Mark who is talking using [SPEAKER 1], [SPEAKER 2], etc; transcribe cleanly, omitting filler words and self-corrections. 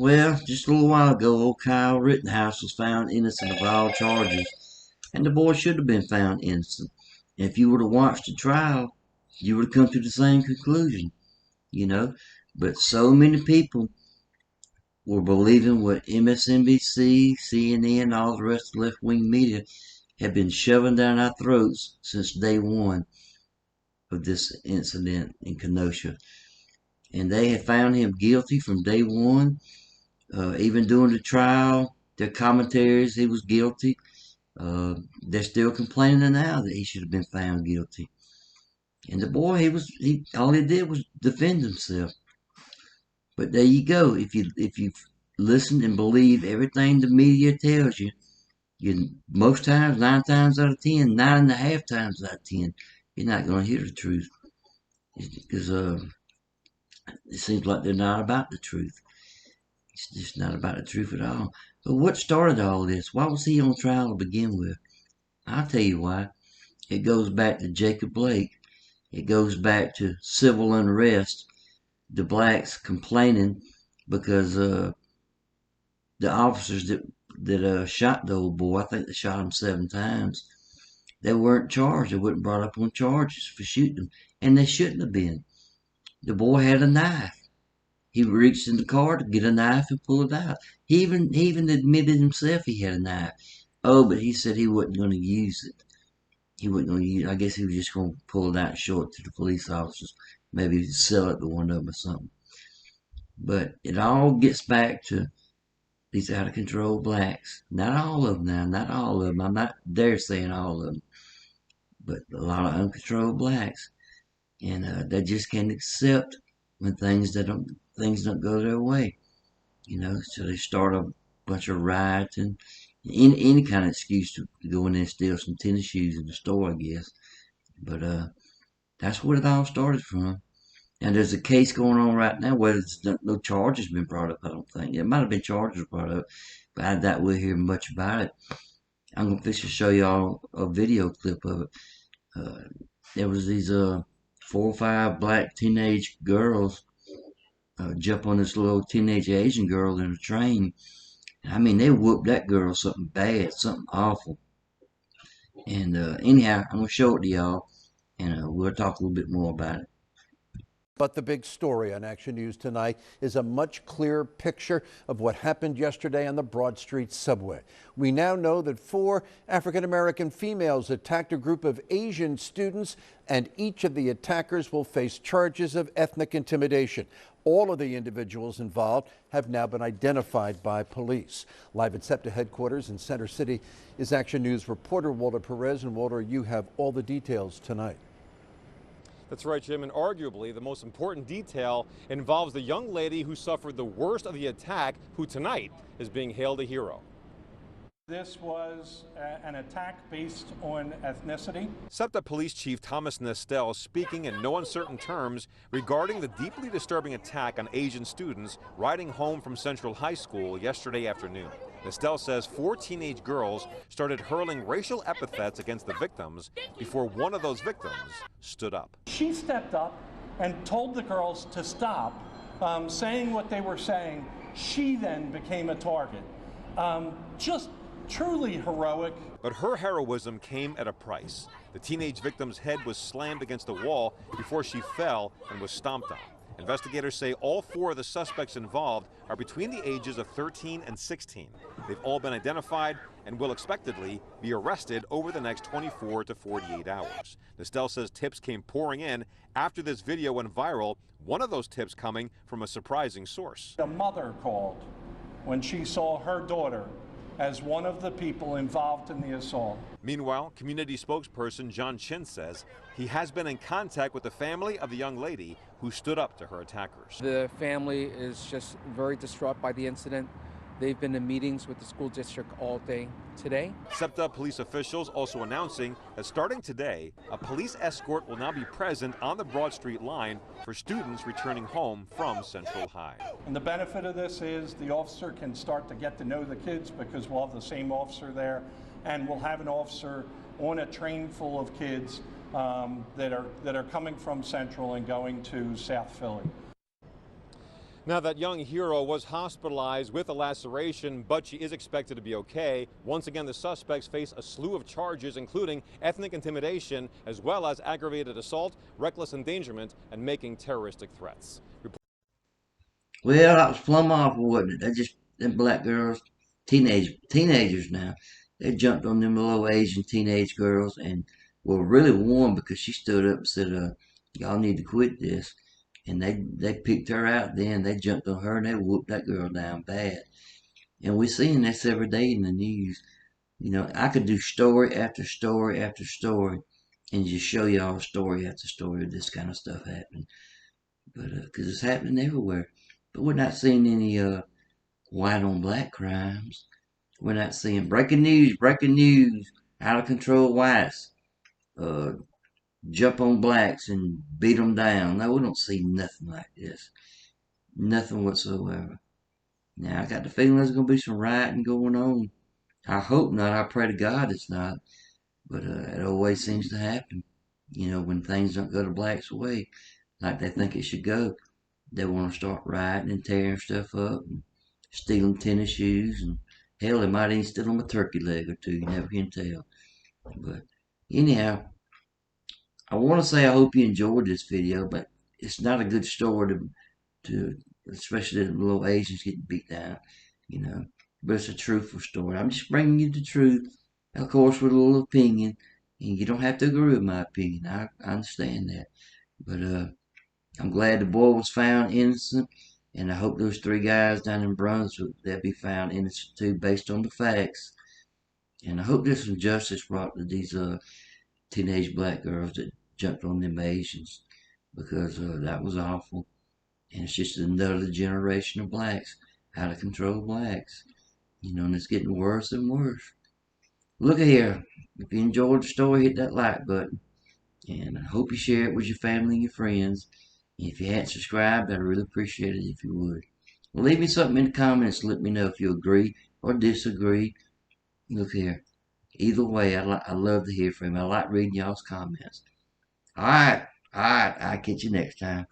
[SPEAKER 1] Well, just a little while ago, old Kyle Rittenhouse was found innocent of all charges, and the boy should have been found innocent. If you would have watched the trial, you would have come to the same conclusion, you know. But so many people were believing what MSNBC, CNN, all the rest of the left-wing media have been shoving down our throats since day one of this incident in Kenosha. And they had found him guilty from day one. Even during the trial, their commentaries, he was guilty. They're still complaining now that he should have been found guilty. And the boy, he all he did was defend himself. But there you go. If you listen and believe everything the media tells you, most times, 9 times out of 10, 9.5 times out of 10, you're not going to hear the truth because it seems like they're not about the truth. It's just not about the truth at all. But what started all this? Why was he on trial to begin with? I'll tell you why. It goes back to Jacob Blake. It goes back to civil unrest. The blacks complaining because the officers that shot the old boy, I think they shot him 7 times, they weren't charged. They weren't brought up on charges for shooting him. And they shouldn't have been. The boy had a knife. He reached in the car to get a knife and pull it out. He even admitted himself he had a knife. Oh, but he said he wasn't going to use it. He wasn't going to use it. I guess he was just going to pull it out and show it to the police officers. Maybe sell it to one of them or something. But it all gets back to these out of control blacks. Not all of them now. Not all of them. I'm not there saying all of them. But a lot of uncontrolled blacks. And they just can't accept when things don't go their way, so they start a bunch of rioting, any kind of excuse to go in there and steal some tennis shoes in the store, I guess. But that's what it all started from. And there's a case going on right now where no charges been brought up. I don't think it might have been charges brought up, but I doubt we'll hear much about it. I'm gonna fix to show y'all a video clip of it. There was these 4 or 5 black teenage girls jump on this little teenage Asian girl in a train. I mean, they whooped that girl something bad, something awful. And anyhow, I'm going to show it to y'all, and we'll talk a little bit more about it.
[SPEAKER 2] But the big story on Action News tonight is a much clearer picture of what happened yesterday on the Broad Street subway. We now know that 4 African-American females attacked a group of Asian students, and each of the attackers will face charges of ethnic intimidation. All of the individuals involved have now been identified by police. Live at SEPTA headquarters in Center City is Action News reporter Walter Perez. And Walter, you have all the details tonight.
[SPEAKER 3] That's right, Jim, and arguably the most important detail involves the young lady who suffered the worst of the attack, who tonight is being hailed a hero.
[SPEAKER 4] This was an attack based on ethnicity.
[SPEAKER 3] SEPTA Police Chief Thomas Nestel speaking in no uncertain terms regarding the deeply disturbing attack on Asian students riding home from Central High School yesterday afternoon. Nestel says 4 teenage girls started hurling racial epithets against the victims before one of those victims stood up.
[SPEAKER 4] She stepped up and told the girls to stop saying what they were saying. She then became a target. Just truly heroic.
[SPEAKER 3] But her heroism came at a price. The teenage victim's head was slammed against the wall before she fell and was stomped on. Investigators say all 4 of the suspects involved are between the ages of 13 and 16. They've all been identified and will expectedly be arrested over the next 24 to 48 hours. Nestel says tips came pouring in after this video went viral, one of those tips coming from a surprising source.
[SPEAKER 4] The mother called when she saw her daughter as one of the people involved in the assault.
[SPEAKER 3] Meanwhile, community spokesperson John Chin says he has been in contact with the family of the young lady who stood up to her attackers.
[SPEAKER 5] The family is just very distraught by the incident. They've been in meetings with the school district all day today.
[SPEAKER 3] SEPTA police officials also announcing that starting today, a police escort will now be present on the Broad Street line for students returning home from Central High.
[SPEAKER 4] And the benefit of this is the officer can start to get to know the kids because we'll have the same officer there, and we'll have an officer on a train full of kids that are coming from Central and going to South Philly.
[SPEAKER 3] Now, that young hero was hospitalized with a laceration, but she is expected to be okay. Once again, the suspects face a slew of charges, including ethnic intimidation, as well as aggravated assault, reckless endangerment, and making terroristic threats.
[SPEAKER 1] Well, that was plumb awful, wasn't it? Them black girls, teenagers now, they jumped on them little Asian teenage girls and were really warned because she stood up and said, y'all need to quit this. And they picked her out then. They jumped on her and they whooped that girl down bad. And we're seeing this every day in the news. You know, I could do story after story after story and just show y'all story after story of this kind of stuff happening. But, because it's happening everywhere. But we're not seeing any, white on black crimes. We're not seeing breaking news, out of control whites, uh, jump on blacks and beat them down. No, we don't see nothing like this. Nothing whatsoever. Now, I got the feeling there's going to be some rioting going on. I hope not. I pray to God it's not. But it always seems to happen. You know, when things don't go the blacks' way, like they think it should go, they want to start rioting and tearing stuff up and stealing tennis shoes. And hell, they might even steal them a turkey leg or two. You never can tell. But anyhow, I want to say I hope you enjoyed this video, but it's not a good story to especially the little Asians getting beat down, you know. But it's a truthful story. I'm just bringing you the truth, of course, with a little opinion. And you don't have to agree with my opinion. I understand that. But I'm glad the boy was found innocent. And I hope those three guys down in Brunswick, they'll be found innocent too, based on the facts. And I hope there's some justice brought to these teenage black girls that jumped on them Asians, because that was awful. And it's just another generation of blacks, out of control blacks. You know, and it's getting worse and worse. Look here, if you enjoyed the story, hit that like button. And I hope you share it with your family and your friends. And if you hadn't subscribed, I'd really appreciate it if you would. Well, leave me something in the comments and let me know if you agree or disagree. Look here. Either way, I love to hear from you. I like reading y'all's comments. Alright, I'll catch you next time.